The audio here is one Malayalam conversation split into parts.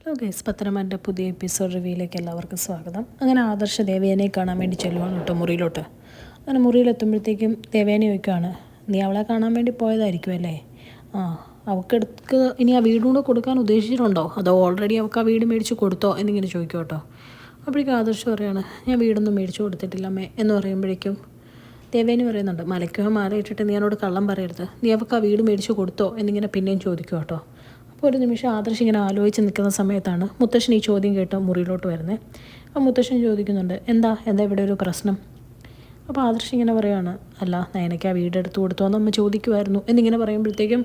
ഹലോ ഗൈസ്, പത്തനംതിട്ട പുതിയ എപ്പിസോഡ് റിവ്യൂയിലേക്ക് എല്ലാവർക്കും സ്വാഗതം. അങ്ങനെ ആദർശ ദേവയാനിയെ കാണാൻ വേണ്ടി ചെല്ലുവാണ് കേട്ടോ മുറിയിലോട്ട്. അങ്ങനെ മുറിയിലെത്തുമ്പോഴത്തേക്കും ദേവയാനി ചോദിക്കുകയാണ്, നീ അവളെ കാണാൻ വേണ്ടി പോയതായിരിക്കും അല്ലേ? അവൾക്ക് ഇനി ആ വീടും കൂടെ കൊടുക്കാൻ ഉദ്ദേശിച്ചിട്ടുണ്ടോ, അതോ ഓൾറെഡി അവൾക്ക് ആ വീട് മേടിച്ച് കൊടുത്തോ എന്നിങ്ങനെ ചോദിക്കും കേട്ടോ. അപ്പോഴേക്കും ആദർശ് പറയുകയാണ്, ഞാൻ വീടൊന്നും മേടിച്ച് കൊടുത്തിട്ടില്ല അമ്മേ എന്ന് പറയുമ്പോഴേക്കും ദേവേനി പറയുന്നുണ്ട്, മലയ്ക്കോ മാല ഇട്ടിട്ട് നീ എന്നോട് കള്ളം പറയരുത്, നീ അവൾക്ക് ആ വീട് മേടിച്ച് കൊടുത്തോ എന്നിങ്ങനെ പിന്നെയും ചോദിക്കും കേട്ടോ. അപ്പോൾ ഒരു നിമിഷം ആദർശ് ഇങ്ങനെ ആലോചിച്ച് നിൽക്കുന്ന സമയത്താണ് മുത്തശ്ശൻ ഈ ചോദ്യം കേട്ട് മുറിയിലോട്ട് വരുന്നത്. അപ്പോൾ മുത്തശ്ശൻ ചോദിക്കുന്നുണ്ട്, എന്താ ഇവിടെ ഒരു പ്രശ്നം? അപ്പോൾ ആദർശ് ഇങ്ങനെ പറയുകയാണ്, അല്ല നയനയ്ക്ക് ആ വീട് എടുത്ത് കൊടുത്തോ എന്ന് അമ്മ ചോദിക്കുമായിരുന്നു എന്നിങ്ങനെ പറയുമ്പോഴത്തേക്കും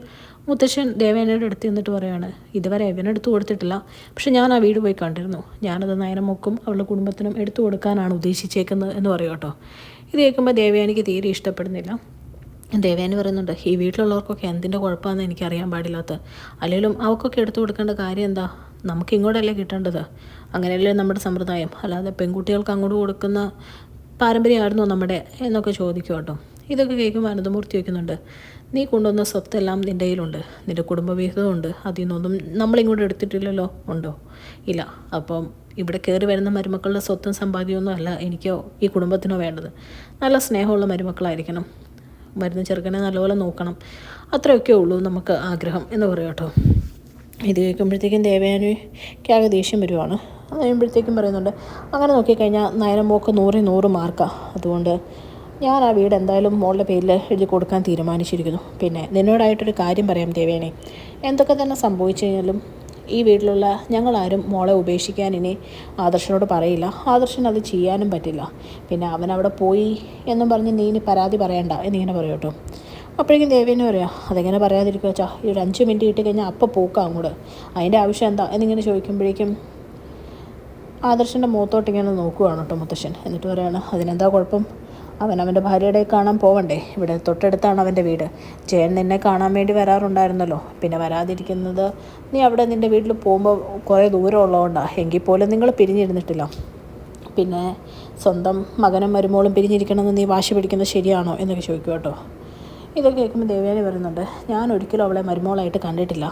മുത്തശ്ശൻ ദേവേനയുടെ അടുത്ത് നിന്നിട്ട് പറയുകയാണ്, ഇതുവരെ ഇവനെടുത്ത് കൊടുത്തിട്ടില്ല, പക്ഷെ ഞാൻ ആ വീട് പോയി കണ്ടിരുന്നു, ഞാനത് നയനമൊക്കും അവളുടെ കുടുംബത്തിനും എടുത്തു കൊടുക്കാനാണ് ഉദ്ദേശിച്ചേക്കുന്നത് എന്ന് പറയും കേട്ടോ. ഇത് കേൾക്കുമ്പോൾ ദേവയാനിക്ക് തീരെ ഇഷ്ടപ്പെടുന്നില്ല. ദേവയാനി പറയുന്നുണ്ട്, ഈ വീട്ടിലുള്ളവർക്കൊക്കെ എന്തിൻ്റെ കുഴപ്പമാണെന്ന് എനിക്കറിയാൻ പാടില്ലാത്ത, അല്ലെങ്കിലും അവൾക്കൊക്കെ എടുത്തു കൊടുക്കേണ്ട കാര്യം എന്താ, നമുക്ക് ഇങ്ങോട്ടല്ലേ കിട്ടേണ്ടത്, അങ്ങനെയല്ലേ നമ്മുടെ സമ്പ്രദായം, അല്ലാതെ പെൺകുട്ടികൾക്ക് അങ്ങോട്ട് കൊടുക്കുന്ന പാരമ്പര്യമായിരുന്നോ നമ്മുടെ എന്നൊക്കെ ചോദിക്കും കേട്ടോ. ഇതൊക്കെ കേൾക്കുമ്പോൾ അനന്തമൂർത്തി വയ്ക്കുന്നുണ്ട്, നീ കൊണ്ടുവന്ന സ്വത്തെല്ലാം നിൻ്റെ കയ്യിലുണ്ട്, നിൻ്റെ കുടുംബവിഹിതമുണ്ട്, അതിൽ നിന്നൊന്നും നമ്മളിങ്ങോട്ട് എടുത്തിട്ടില്ലല്ലോ, ഉണ്ടോ? ഇല്ല. അപ്പം ഇവിടെ കയറി വരുന്ന മരുമക്കളുടെ സ്വത്തും സമ്പാദ്യമൊന്നും അല്ല എനിക്കോ ഈ കുടുംബത്തിനോ വേണ്ടത്, നല്ല സ്നേഹമുള്ള മരുമക്കളായിരിക്കണം, വരുന്ന ചെറുക്കനെ നല്ലപോലെ നോക്കണം, അത്രയൊക്കെ ഉള്ളൂ നമുക്ക് ആഗ്രഹം എന്ന് പറയും കേട്ടോ. ഇത് കേൾക്കുമ്പോഴത്തേക്കും ദേവയാനിക്കാകെ ദേഷ്യം വരുവാണ്. അത് കഴിയുമ്പോഴത്തേക്കും പറയുന്നുണ്ട്, അങ്ങനെ നോക്കിക്കഴിഞ്ഞാൽ നയനമോൾക്ക് 100 മാർക്കാണ്, അതുകൊണ്ട് ഞാൻ ആ വീട് എന്തായാലും മോളുടെ പേരിൽ എഴുതി കൊടുക്കാൻ തീരുമാനിച്ചിരിക്കുന്നു. പിന്നെ നിന്നോടായിട്ടൊരു കാര്യം പറയാം ദേവയാനി, എന്തൊക്കെ തന്നെ സംഭവിച്ചു കഴിഞ്ഞാലും ഈ വീട്ടിലുള്ള ഞങ്ങളാരും മോളെ ഉപേക്ഷിക്കാൻ ഇനി ആദർശനോട് പറയില്ല, ആദർശന് അത് ചെയ്യാനും പറ്റില്ല, പിന്നെ അവൻ അവിടെ പോയി എന്നും പറഞ്ഞ് നീ ഇനി പരാതി പറയണ്ട എന്നിങ്ങനെ പറയും കേട്ടോ. അപ്പോഴേക്കും ദേവേനെ പറയാം, അതെങ്ങനെ പറയാതിരിക്കുക വെച്ചാൽ ഈ ഒരു 5 മിനിറ്റ് കിട്ടി കഴിഞ്ഞാൽ അപ്പം പോക്കാം അങ്ങോട്ട്, അതിൻ്റെ ആവശ്യം എന്താ എന്നിങ്ങനെ ചോദിക്കുമ്പോഴേക്കും ആദർശൻ്റെ മുഖത്തോട്ട് ഇങ്ങനെ നോക്കുകയാണ് കേട്ടോ മുത്തശ്ശൻ. എന്നിട്ട് പറയുകയാണ്, അതിനെന്താ കുഴപ്പം, അവൻ്റെ ഭാര്യയുടെ കാണാൻ പോവണ്ടേ, ഇവിടെ തൊട്ടടുത്താണ് അവൻ്റെ വീട്, ജയൻ നിന്നെ കാണാൻ വേണ്ടി വരാറുണ്ടായിരുന്നല്ലോ, പിന്നെ വരാതിരിക്കുന്നത് നീ അവിടെ നിൻ്റെ വീട്ടിൽ പോകുമ്പോൾ കുറേ ദൂരം ഉള്ളതുകൊണ്ടാണ്, എങ്കിൽ പോലും നിങ്ങൾ പിരിഞ്ഞിരുന്നിട്ടില്ല, പിന്നെ സ്വന്തം മകനും മരുമോളും പിരിഞ്ഞിരിക്കണമെന്ന് നീ വാശി പിടിക്കുന്നത് ശരിയാണോ എന്നൊക്കെ ചോദിക്കും കേട്ടോ. ഇതൊക്കെ കേൾക്കുമ്പോൾ ദേവയാനി പറയുന്നുണ്ട്, ഞാൻ ഒരിക്കലും അവളെ മരുമോളായിട്ട് കണ്ടിട്ടില്ല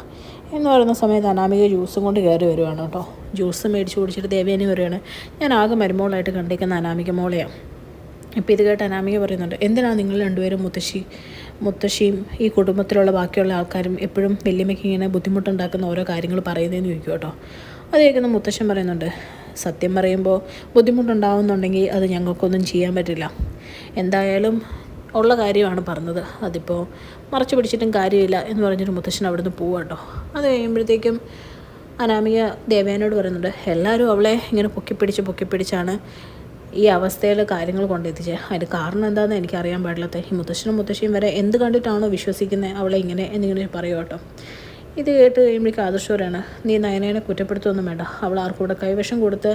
എന്ന് പറയുന്ന സമയത്ത് അനാമിക ജ്യൂസും കൊണ്ട് കയറി വരുവാണ് കേട്ടോ. ജ്യൂസ് മേടിച്ച് കുടിച്ചിട്ട് ദേവയാനി പറയുകയാണ്, ഞാൻ ആകെ മരുമോളായിട്ട് കണ്ടിരിക്കുന്ന അനാമിക മോളെയാണ്. ഇപ്പോൾ ഇത് കേട്ട് അനാമിക പറയുന്നുണ്ട്, എന്തിനാണ് നിങ്ങൾ രണ്ടുപേരും മുത്തശ്ശിയും ഈ കുടുംബത്തിലുള്ള ബാക്കിയുള്ള ആൾക്കാരും എപ്പോഴും വല്യമ്മയ്ക്ക് ഇങ്ങനെ ബുദ്ധിമുട്ടുണ്ടാക്കുന്ന ഓരോ കാര്യങ്ങൾ പറയുന്നതെന്ന് ചോദിക്കും കേട്ടോ. അത് കേൾക്കുന്ന മുത്തശ്ശൻ പറയുന്നുണ്ട്, സത്യം പറയുമ്പോൾ ബുദ്ധിമുട്ടുണ്ടാവുന്നുണ്ടെങ്കിൽ അത് ഞങ്ങൾക്കൊന്നും ചെയ്യാൻ പറ്റില്ല, എന്തായാലും ഉള്ള കാര്യമാണ് പറഞ്ഞത്, അതിപ്പോൾ മറച്ചു പിടിച്ചിട്ടും കാര്യമില്ല എന്ന് പറഞ്ഞിട്ട് മുത്തശ്ശൻ അവിടെ നിന്ന് പോവുക കേട്ടോ. അത് കഴിയുമ്പോഴത്തേക്കും അനാമിക ദേവയാനോട് പറയുന്നുണ്ട്, എല്ലാവരും അവളെ ഇങ്ങനെ പൊക്കിപ്പിടിച്ചാണ് ഈ അവസ്ഥയിൽ കാര്യങ്ങൾ കൊണ്ടെത്തിച്ചത്, അതിൻ്റെ കാരണം എന്താണെന്ന് എനിക്കറിയാൻ പാടില്ലാത്ത ഈ മുത്തശ്ശനും മുത്തശ്ശിയും വരെ എന്ത് കണ്ടിട്ടാണോ വിശ്വസിക്കുന്നത് അവളെ എന്നിങ്ങനെ പറയും കേട്ടോ. ഇത് കേട്ട് കഴിയുമ്പോഴേക്കും ആദർശവരാണ്, നീ നയനേനെ കുറ്റപ്പെടുത്തൊന്നും വേണ്ട, അവൾ ആർക്കൂടെ കൈവശം കൊടുത്ത്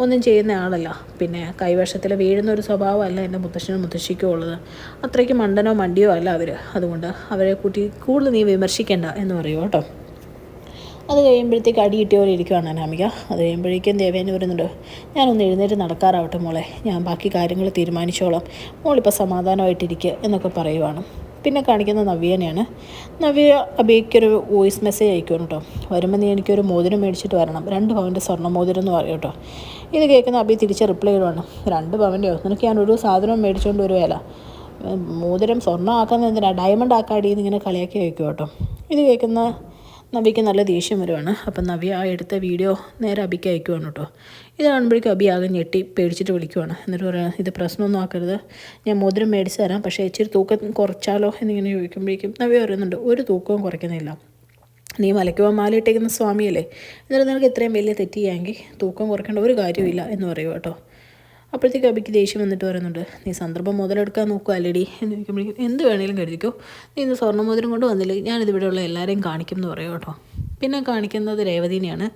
ഒന്നും ചെയ്യുന്ന ആളല്ല, പിന്നെ കൈവശത്തിൽ വീഴുന്ന ഒരു സ്വഭാവമല്ല എൻ്റെ മുത്തശ്ശനും മുത്തശ്ശിക്കും ഉള്ളത്, അത്രയ്ക്ക് മണ്ടനോ മണ്ടിയോ അല്ല അവർ, അതുകൊണ്ട് അവരെ കൂട്ടി കൂടുതൽ നീ വിമർശിക്കേണ്ട എന്ന് പറയും കേട്ടോ. അത് കഴിയുമ്പോഴത്തേക്ക് അടി കിട്ടിയ പോലെ ഇരിക്കുകയാണ് അനാമിക. അത് കഴിയുമ്പോഴേക്കും ദേവേനെ പറയുന്നുണ്ട്, ഞാനൊന്ന് എഴുന്നേറ്റ് നടക്കാറാവട്ടെ മോളെ, ഞാൻ ബാക്കി കാര്യങ്ങൾ തീരുമാനിച്ചോളാം, മോളിപ്പോൾ സമാധാനമായിട്ടിരിക്കുക എന്നൊക്കെ പറയുവാണ്. പിന്നെ കാണിക്കുന്ന നവ്യനെയാണ്. നവ്യ അബിക്കൊരു വോയിസ് മെസ്സേജ് അയക്കും കേട്ടോ, വരുമ്പോൾ നീ എനിക്കൊരു മോതിരം മേടിച്ചിട്ട് വരണം, 2 പവൻ്റെ സ്വർണ്ണ മോതിരം എന്ന് പറയും കേട്ടോ. ഇത് കേൾക്കുന്ന അബി തിരിച്ച് റിപ്ലൈ ഇടുവാണ്, 2 പവൻ്റെയോ, നിനക്ക് ഞാനൊരു സാധനം മേടിച്ചുകൊണ്ട് വരുവല്ല, മോതിരം സ്വർണ്ണം ആക്കുന്നത് എന്തിനാ, ഡയമണ്ട് ആക്കാടി എന്നിങ്ങനെ കളിയാക്കി വയ്ക്കും കേട്ടോ. ഇത് കേൾക്കുന്ന നവ്യയ്ക്ക് നല്ല ദേഷ്യം വരുവാണ്. അപ്പം നവ്യ ആ എടുത്ത വീഡിയോ നേരെ അബിക്ക് അയക്കുവാണ് കേട്ടോ. ഇത് കാണുമ്പോഴേക്കും അബി ആകെ ഞെട്ടി പേടിച്ചിട്ട് വിളിക്കുവാണ്. എന്നിട്ട് പറയാം, ഇത് പ്രശ്നമൊന്നും ആക്കരുത്, ഞാൻ മോതിരം മേടിച്ച് തരാം, പക്ഷേ ഇച്ചിരി തൂക്കം കുറച്ചാലോ എന്നിങ്ങനെ ചോദിക്കുമ്പോഴേക്കും നവ്യ പറയുന്നുണ്ട്, ഒരു തൂക്കവും കുറയ്ക്കുന്നില്ല, നീ മലയ്ക്ക് മാലയിട്ടേക്കുന്ന സ്വാമിയല്ലേ, എന്നിട്ട് നിനക്ക് ഇത്രയും വലിയ തെറ്റ് ചെയ്യാമെങ്കിൽ തൂക്കം കുറയ്ക്കേണ്ട ഒരു കാര്യമില്ല എന്ന് പറയും കേട്ടോ. അപ്പോഴത്തേക്ക് അബിക്ക് ദേഷ്യം വന്നിട്ട് പറയുന്നുണ്ട്, നീ സന്ദർഭം മുതലെടുക്കാൻ നോക്കുക അല്ലേടി എന്ന് ചോദിക്കുമ്പോഴേക്കും, എന്ത് വേണേലും കരുതിക്കോ, നീ ഇന്ന് സ്വർണ്ണ മോതിരം കൊണ്ട് വന്നില്ലേ, ഞാനിതിവിടെയുള്ള എല്ലാവരെയും കാണിക്കും എന്ന് പറയും കേട്ടോ. പിന്നെ കാണിക്കുന്നത് രേവതിനെയാണ്.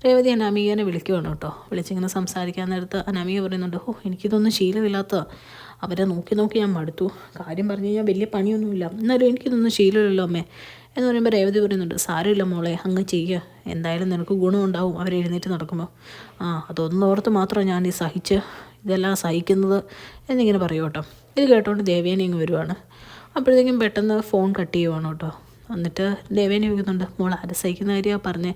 രേവതി അനാമികനെ വിളിക്കുവാണ് കേട്ടോ. വിളിച്ചിങ്ങനെ സംസാരിക്കാൻ നേരത്ത് അനാമിക പറയുന്നുണ്ട്, എനിക്കിതൊന്നും ശീലമില്ലാത്തതാണ്, അവരെ നോക്കി ഞാൻ മടുത്തു, കാര്യം പറഞ്ഞു കഴിഞ്ഞാൽ വലിയ പണിയൊന്നുമില്ല, എന്നാലും എനിക്കിതൊന്നും ശീലമില്ലല്ലോ അമ്മേ എന്ന് പറയുമ്പോൾ രേവതി പറയുന്നുണ്ട്, സാരമില്ല മോളെ, അങ്ങ് ചെയ്യുക, എന്തായാലും നിനക്ക് ഗുണമുണ്ടാവും അവർ എഴുന്നേറ്റ് നടക്കുമ്പോൾ, അതൊന്നോർത്ത് മാത്രം ഞാൻ ഇതെല്ലാം സഹിക്കുന്നത് എന്നിങ്ങനെ പറയും കേട്ടോ. ഇത് കേട്ടോണ്ട് ദേവയാനി ഇങ്ങ് വരുവാണ്. അപ്പോഴത്തേക്കും പെട്ടെന്ന് ഫോൺ കട്ട് ചെയ്യുവാണ് കേട്ടോ. എന്നിട്ട് ദേവേനെ ചോദിക്കുന്നുണ്ട്, മോൾ ആരെ സഹിക്കുന്ന കാര്യമാണ് പറഞ്ഞേ,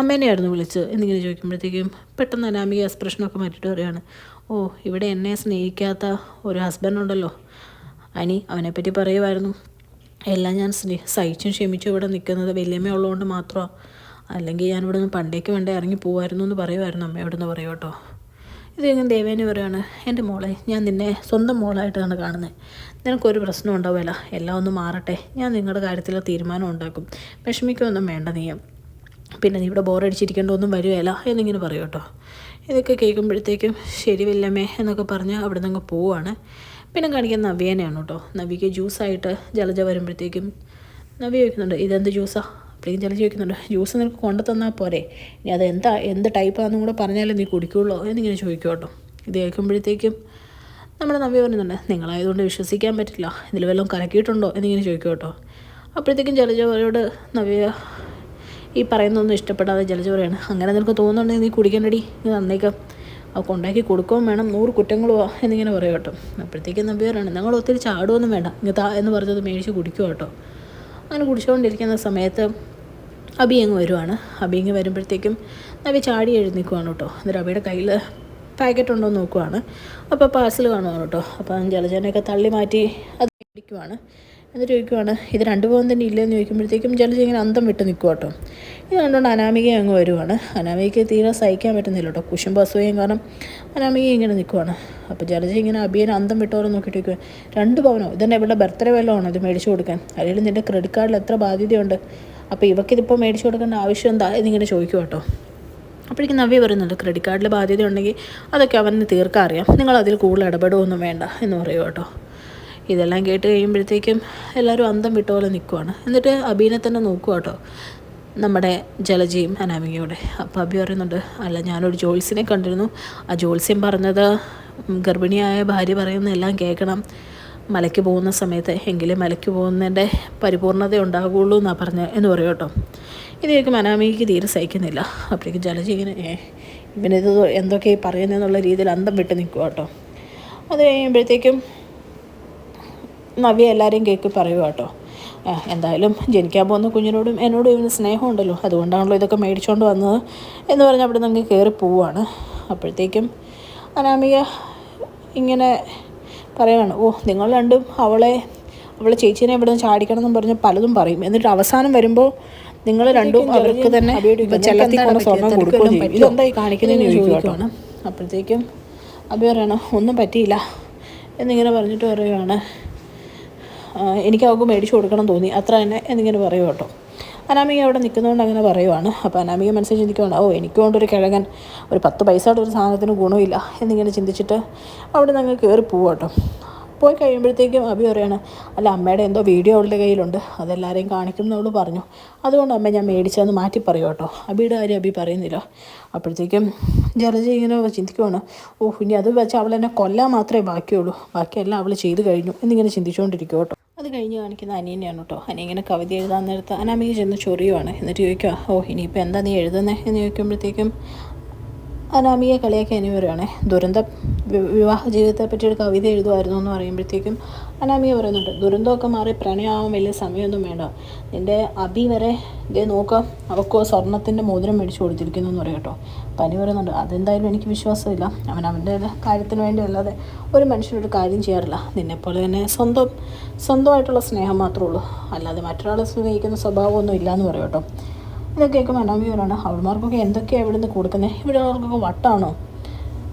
അമ്മേനെയായിരുന്നു വിളിച്ച് എന്നിങ്ങനെ ചോദിക്കുമ്പോഴത്തേക്കും പെട്ടെന്ന് അനാമിക എക്സ്പ്രഷനൊക്കെ മാറ്റിയിട്ട് പറയുകയാണ്, ഓ ഇവിടെ എന്നെ സ്നേഹിക്കാത്ത ഒരു ഹസ്ബൻഡ് ഉണ്ടല്ലോ അവനെപ്പറ്റി പറയുമായിരുന്നു. എല്ലാം ഞാൻ സഹിച്ചും ക്ഷമിച്ചും ഇവിടെ നിൽക്കുന്നത് വലിയമ്മ ഉള്ളതുകൊണ്ട് മാത്രമാണ്, അല്ലെങ്കിൽ ഞാനിവിടെ നിന്ന് പണ്ടേക്ക് വേണ്ടേ ഇറങ്ങി പോകുമായിരുന്നു എന്ന് പറയുമായിരുന്നു അമ്മയോട് എന്ന് പറയും കേട്ടോ. ഇത് കഴിഞ്ഞ് ദേവേനെ പറയുകയാണ്, എൻ്റെ മോളെ ഞാൻ നിന്നെ സ്വന്തം മോളായിട്ടാണ് കാണുന്നത്, നിനക്കൊരു പ്രശ്നം ഉണ്ടാവില്ല, എല്ലാം ഒന്ന് മാറട്ടെ, ഞാൻ നിങ്ങളുടെ കാര്യത്തിൽ തീരുമാനം ഉണ്ടാക്കും, വിഷമിക്കൊന്നും വേണ്ട നീയും, പിന്നെ നീ ഇവിടെ ബോറടിച്ചിരിക്കേണ്ട ഒന്നും വരുകയില്ല എന്നിങ്ങനെ പറയും കേട്ടോ. ഇതൊക്കെ കേൾക്കുമ്പോഴത്തേക്കും ശരി വല്ലമ്മേ എന്നൊക്കെ പറഞ്ഞ് അവിടെ നിന്ന് അങ്ങ് പോവുകയാണ്. പിന്നെ കാണിക്കുന്ന നവ്യേനെയാണ് കേട്ടോ. നവ്യയ്ക്ക് ജ്യൂസായിട്ട് ജലജ വരുമ്പോഴത്തേക്കും നവ്യ ചോദിക്കുന്നുണ്ട്, ഇതെന്ത് ജ്യൂസാണ്? അപ്പോഴേക്കും ജലജ ചോദിക്കുന്നുണ്ട്, ജ്യൂസ് നിനക്ക് കൊണ്ടു തന്നാൽ പോരെ, ഇനി അത് എന്ത് ടൈപ്പാണെന്നും കൂടെ പറഞ്ഞാലേ നീ കുടിക്കുള്ളൂ എന്നിങ്ങനെ ചോദിക്കും കേട്ടോ. ഇത് കേൾക്കുമ്പോഴത്തേക്കും നമ്മുടെ നവ്യ പറയുന്നുണ്ട്, നിങ്ങളായതുകൊണ്ട് വിശ്വസിക്കാൻ പറ്റില്ല, ഇതിൽ വല്ലതും കലക്കിയിട്ടുണ്ടോ എന്നിങ്ങനെ ചോദിക്കും കേട്ടോ. അപ്പോഴത്തേക്കും ജലജയോട് നവ്യ ഈ പറയുന്നൊന്നും ഇഷ്ടപ്പെടാതെ ജലജ പറയാണ്, അങ്ങനെ നിനക്ക് തോന്നുന്നുണ്ടെങ്കിൽ നീ കുടിക്കണ്ടടി, നീ നന്നേക്കാം, അത് കൊണ്ടാക്കി കൊടുക്കുകയും വേണം, 100 കുറ്റങ്ങളുവാ എന്നിങ്ങനെ പറയും കേട്ടോ. അപ്പോഴത്തേക്കും നമ്പി പറയാണ്, നിങ്ങൾ ഒത്തിരി ചാടുമൊന്നും വേണ്ട, ഇങ്ങത്താ എന്ന് പറഞ്ഞത് മേടിച്ച് കുടിക്കുക കേട്ടോ. അങ്ങനെ കുടിച്ചുകൊണ്ടിരിക്കുന്ന സമയത്ത് അബി അങ്ങ് വരുവാണ്. അബി അങ്ങ് വരുമ്പോഴത്തേക്കും നബി ചാടി എഴുന്നേക്കുവാണ് കേട്ടോ. എന്നിട്ട് അബിയുടെ കയ്യിൽ പാക്കറ്റ് ഉണ്ടോ എന്ന് നോക്കുവാണ്. അപ്പോൾ പാഴ്സൽ കാണുവാണ് കേട്ടോ. അപ്പം ജലജനെയൊക്കെ തള്ളി മാറ്റി അത് മേടിക്കുവാണ്. എന്നിട്ട് ചോദിക്കുവാണ്, ഇത് 2 പവൻ തന്നെ ഇല്ലയെന്ന് ചോദിക്കുമ്പോഴത്തേക്കും ജലജ ഇങ്ങനെ അന്തം വിട്ട് നിൽക്കുക കേട്ടോ. ഇത് കണ്ടുകൊണ്ട് അനാമിക അങ്ങ് വരുവാണ്. അനാമികയ്ക്ക് തീരെ സഹിക്കാൻ പറ്റുന്നില്ല കേട്ടോ, കുശുമ്പ് അസൂയം കാരണം അനാമിക ഇങ്ങനെ നിൽക്കുവാണ്. അപ്പോൾ ജലജ ഇങ്ങനെ അബിയനെ അന്തം വിട്ടോരെ നോക്കിയിട്ട് ചോദിക്കുക, 2 പവനോ? ഇതന്നെ ഇവിടെ ബർത്ത്ഡേ വല്ലതും ആണോ ഇത് മേടിച്ചു കൊടുക്കാൻ? അല്ലെങ്കിൽ നിൻ്റെ ക്രെഡിറ്റ് കാർഡിൽ എത്ര ബാധ്യതയുണ്ട്, അപ്പോൾ ഇവക്കിതിപ്പോൾ മേടിച്ചു കൊടുക്കേണ്ട ആവശ്യം എന്താ എന്നിങ്ങനെ ചോദിക്കുക കേട്ടോ. അപ്പോഴേക്കും നവ്യ പറയുന്നുണ്ട്, ക്രെഡിറ്റ് കാർഡിൽ ബാധ്യത ഉണ്ടെങ്കിൽ അതൊക്കെ അവന് തീർക്കാൻ അറിയാം, നിങ്ങളതിൽ കൂടുതൽ ഇടപെടുകയൊന്നും വേണ്ട എന്ന് പറയും കേട്ടോ. ഇതെല്ലാം കേട്ട് കഴിയുമ്പോഴത്തേക്കും എല്ലാവരും അന്തം വിട്ട പോലെ നിൽക്കുവാണ്. എന്നിട്ട് അബീനെ തന്നെ നോക്കുക കേട്ടോ, നമ്മുടെ ജലജയും അനാമികയോടെ. അപ്പോൾ അബി പറയുന്നുണ്ട്, അല്ല ഞാനൊരു ജോത്സ്യനെ കണ്ടിരുന്നു, ആ ജോത്സ്യം പറഞ്ഞത് ഗർഭിണിയായ ഭാര്യ പറയുന്നതെല്ലാം കേൾക്കണം, മലയ്ക്ക് പോകുന്ന സമയത്ത്, എങ്കിലും മലയ്ക്ക് പോകുന്നതിൻ്റെ പരിപൂർണത ഉണ്ടാകുള്ളൂ എന്നാണ് പറഞ്ഞത് എന്ന് പറയും കേട്ടോ. ഇത് കേൾക്കും അനാമികയ്ക്ക് തീരെ സഹിക്കുന്നില്ല. അപ്പോഴേക്കും ജലജ ഇങ്ങനെ ഇവനിത് എന്തൊക്കെയാണ് പറയുന്നതെന്നുള്ള രീതിയിൽ അന്തം വിട്ട് നിൽക്കുക കേട്ടോ. അത് കഴിയുമ്പോഴത്തേക്കും നവ്യ എല്ലാവരെയും കേൾക്കി പറയുക കേട്ടോ, എന്തായാലും ജനിക്കാൻ പോകുന്ന കുഞ്ഞിനോടും എന്നോടും ഇവന് സ്നേഹമുണ്ടല്ലോ, അതുകൊണ്ടാണല്ലോ ഇതൊക്കെ മേടിച്ചുകൊണ്ട് വന്നത് എന്ന് പറഞ്ഞ് അവിടെ നിന്ന് കയറി പോവുകയാണ്. അപ്പോഴത്തേക്കും അനാമിക ഇങ്ങനെ പറയുകയാണ്, ഓ നിങ്ങൾ രണ്ടും അവളെ ചേച്ചീനെ ഇവിടെ നിന്ന് ചാടിക്കണം എന്നും പറഞ്ഞ് പലതും പറയും, എന്നിട്ട് അവസാനം വരുമ്പോൾ നിങ്ങൾ രണ്ടും അവർക്ക് തന്നെ ചെല്ലത്തിൽ കൊണ്ട് സ്വർണ്ണം കൊടുക്കുകയും ചെയ്യും, ഇതെന്തായി കാണിക്കുന്നതെന്ന് ചോദിക്കുകയാണ്. അപ്പോഴത്തേക്കും അബി പറയണം, ഒന്നും പറ്റിയില്ല എന്നിങ്ങനെ പറഞ്ഞിട്ട് പറയുകയാണ്, എനിക്ക് അവൾക്ക് മേടിച്ചു കൊടുക്കണം തോന്നി, അത്ര തന്നെ എന്നിങ്ങനെ പറയും കേട്ടോ. അനാമിക അവിടെ നിൽക്കുന്നതുകൊണ്ട് അങ്ങനെ പറയുവാണ്. അപ്പോൾ അനാമിക മനസ്സിൽ ചിന്തിക്കുകയാണ്, ഓ എനിക്ക് കൊണ്ടൊരു കിഴങ്ങൻ ഒരു 10 പൈസയുടെ ഒരു സാധനത്തിന് ഗുണമില്ല എന്നിങ്ങനെ ചിന്തിച്ചിട്ട് അവിടെ നിന്ന് അങ്ങ് കയറി പോവുക കേട്ടോ. പോയി കഴിയുമ്പോഴത്തേക്കും അബി പറയാണ്, അല്ല അമ്മയുടെ എന്തോ വീഡിയോ അവളുടെ കയ്യിലുണ്ട്, അതെല്ലാവരെയും കാണിക്കുന്നവൾ പറഞ്ഞു, അതുകൊണ്ട് അമ്മ ഞാൻ മേടിച്ചതെന്ന് മാറ്റി പറയും കേട്ടോ. അബിയുടെ കാര്യം അബി പറയുന്നില്ല. അപ്പോഴത്തേക്കും ജലജ ഇങ്ങനെ ചിന്തിക്കുവാണ്, ഓ ഇനി അത് വെച്ച് അവൾ എന്നെ കൊല്ലാൻ മാത്രമേ ബാക്കിയുള്ളൂ, ബാക്കിയെല്ലാം അവൾ ചെയ്ത് കഴിഞ്ഞു എന്നിങ്ങനെ ചിന്തിച്ചുകൊണ്ടിരിക്കും കേട്ടോ. അത് കഴിഞ്ഞ് കാണിക്കുന്ന അനിയനെയാണ് കേട്ടോ. അനിയൻ ഇങ്ങനെ കവിത എഴുതാൻ നേരത്ത് അനാമിക ചെന്ന് ചൊറിയുവാണ്. എന്നിട്ട് ചോദിക്കുക, ഓ ഇനിയിപ്പോൾ എന്താ നീ എഴുതുന്നത് എന്ന് ചോദിക്കുമ്പോഴത്തേക്കും അനാമിക കളിയാക്കി അനി പറയുകയാണേ, വിവാഹ ജീവിതത്തെ പറ്റി ഒരു കവിത എഴുതുമായിരുന്നു എന്ന് പറയുമ്പോഴത്തേക്കും അനാമിക പറയുന്നുണ്ട്, ദുരന്തമൊക്കെ മാറി പ്രണയമാവാൻ വലിയ സമയമൊന്നും വേണ്ട, നിൻ്റെ അബി വരെ ഇതേ നോക്കാം അവൾക്ക് സ്വർണ്ണത്തിൻ്റെ മോതിരം മേടിച്ചു കൊടുത്തിരിക്കുന്നു എന്ന് പറയും കേട്ടോ. പനി പറയുന്നുണ്ട്, അതെന്തായാലും എനിക്ക് വിശ്വാസമില്ല, അവൻ്റെ കാര്യത്തിന് വേണ്ടി അല്ലാതെ ഒരു മനുഷ്യനൊരു കാര്യം ചെയ്യാറില്ല, നിന്നെപ്പോലെ തന്നെ സ്വന്തമായിട്ടുള്ള സ്നേഹം മാത്രമേ ഉള്ളൂ, അല്ലാതെ മറ്റൊരാളെ സ്നേഹിക്കുന്ന സ്വഭാവമൊന്നും ഇല്ല എന്ന് പറയും കേട്ടോ. ഇതൊക്കെ കേൾക്കുമ്പോൾ അനാമികയാണ്, അവൾമാർക്കൊക്കെ എന്തൊക്കെയാണ് ഇവിടെ നിന്ന് കൊടുക്കുന്നത്, ഇവിടെ ഉള്ളവർക്കൊക്കെ വട്ടാണോ,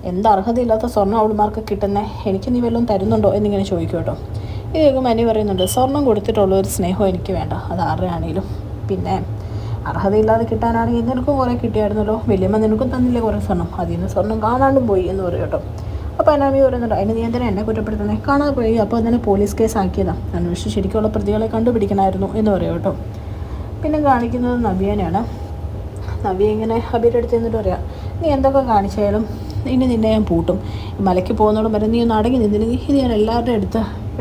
എന്ത് അർഹതയില്ലാത്ത സ്വർണ്ണം അവൾമാർക്ക് കിട്ടുന്നത്, എനിക്ക് നീ വല്ലതും തരുന്നുണ്ടോ എന്നിങ്ങനെ ചോദിക്കും കേട്ടോ. ഇത് കേൾക്കുമ്പോൾ അനി പറയുന്നുണ്ട്, സ്വർണ്ണം കൊടുത്തിട്ടുള്ള ഒരു സ്നേഹം എനിക്ക് വേണ്ട, അത് ആരുടെ ആണെങ്കിലും, പിന്നെ അർഹതയില്ലാതെ കിട്ടാനാണെങ്കിൽ നിനക്കും കുറേ കിട്ടിയായിരുന്നല്ലോ, വലിയമ്മ നിനക്കും തന്നില്ലേ കുറേ സ്വർണ്ണം, അതിൽ നിന്ന് സ്വർണ്ണം കാണാണ്ടും പോയി എന്ന് പറയും കേട്ടോ. അപ്പോൾ അനാമിക പറയുന്നുണ്ട്, അതിന് നീ എന്തിനാ എന്നെ കുറ്റപ്പെടുത്തുന്നത്, കാണാതെ പോയി, അപ്പോൾ അതിനെ പോലീസ് കേസ് ആക്കിയതാണ്, അന്വേഷിച്ച് ശരിക്കുള്ള പ്രതികളെ കണ്ടുപിടിക്കണമായിരുന്നു എന്ന് പറയും കേട്ടോ. പിന്നെ കാണിക്കുന്നത് നവ്യേനെയാണ്. നവ്യ ഇങ്ങനെ അബിയുടെ അടുത്ത് നിന്നിട്ട് പറയാം, നീ എന്തൊക്കെ കാണിച്ചാലും ഇനി നിന്നെ ഞാൻ പൂട്ടും, മലയ്ക്ക് പോകുന്നതോടും വരെ നീ ഒന്ന് അടങ്ങി നിന്നില്ലെങ്കിൽ ഇത് ഞാൻ എല്ലാവരുടെ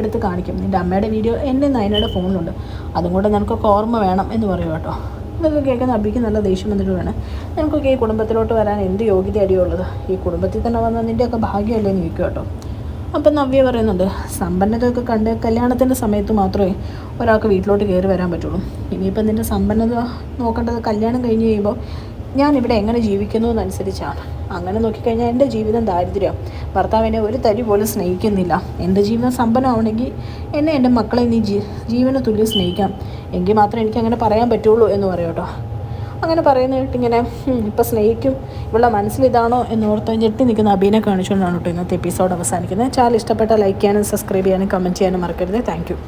എടുത്ത് കാണിക്കും, നിൻ്റെ അമ്മയുടെ വീഡിയോ എൻ്റെ നയനയുടെ ഫോണിലുണ്ട്, അതും കൂടെ നിനക്കൊക്കെ ഓർമ്മ വേണം എന്ന് പറയും കേട്ടോ. ഇതൊക്കെ കേൾക്കുന്ന അബിക്ക് നല്ല ദേഷ്യം വന്നിട്ട് വേണം, നിനക്കൊക്കെ ഈ കുടുംബത്തിലോട്ട് വരാൻ എന്ത് യോഗ്യത അടിയുള്ളത്, ഈ കുടുംബത്തിൽ തന്നെ വന്നാൽ നിൻ്റെയൊക്കെ ഭാഗ്യമല്ലേ എന്ന് ചോദിക്കും കേട്ടോ. അപ്പം നവ്യ പറയുന്നുണ്ട്, സമ്പന്നതയൊക്കെ കണ്ട് കല്യാണത്തിൻ്റെ സമയത്ത് മാത്രമേ ഒരാൾക്ക് വീട്ടിലോട്ട് കയറി വരാൻ പറ്റുള്ളൂ. ഇനിയിപ്പം നിൻ്റെ സമ്പന്നത നോക്കേണ്ടത് കല്യാണം കഴിഞ്ഞ് കഴിയുമ്പോൾ ഞാനിവിടെ എങ്ങനെ ജീവിക്കുന്നു എന്നനുസരിച്ചാണ്. അങ്ങനെ നോക്കിക്കഴിഞ്ഞാൽ എൻ്റെ ജീവിതം ദാരിദ്ര്യം, ഭർത്താവിനെ ഒരു തരി പോലും സ്നേഹിക്കുന്നില്ല. എൻ്റെ ജീവിതം സമ്പന്നമാണെങ്കിൽ എന്നെ എൻ്റെ മക്കളെ നീ ജീവന തുല്യം സ്നേഹിക്കാം, എങ്കിൽ മാത്രമേ എനിക്ക് അങ്ങനെ പറയാൻ പറ്റുള്ളൂ എന്ന് പറയും കേട്ടോ. അങ്ങനെ പറയുന്ന കേട്ടിങ്ങനെ ഇപ്പം സ്നേഹിക്കും, ഇവളുടെ മനസ്സിലിതാണോ എന്നോർത്ത് ഞെട്ടി നിൽക്കുന്ന അബീനെ കാണിച്ചുകൊണ്ടാണ് കേട്ടോ ഇന്നത്തെ എപ്പിസോഡ് അവസാനിക്കുന്നത്. ചാനൽ ഇഷ്ടപ്പെട്ടാൽ ലൈക്ക് ചെയ്യാനും സബ്സ്ക്രൈബ് ചെയ്യാനും കമൻറ്റ് ചെയ്യാനും മറക്കരുത്. Thank you.